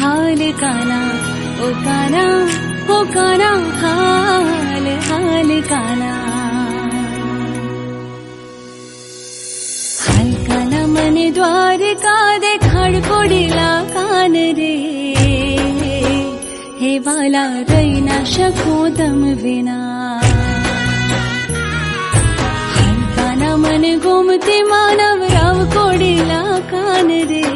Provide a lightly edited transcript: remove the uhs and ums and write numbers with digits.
हाल काना ओ काना ओ काना हाल हाल काना हाल काना मन द्वारका देखाड पडिला कान रे हे वाला रही ना शकूं तम विना हाल काना मन गोमती मानव राव कोडिला कान रे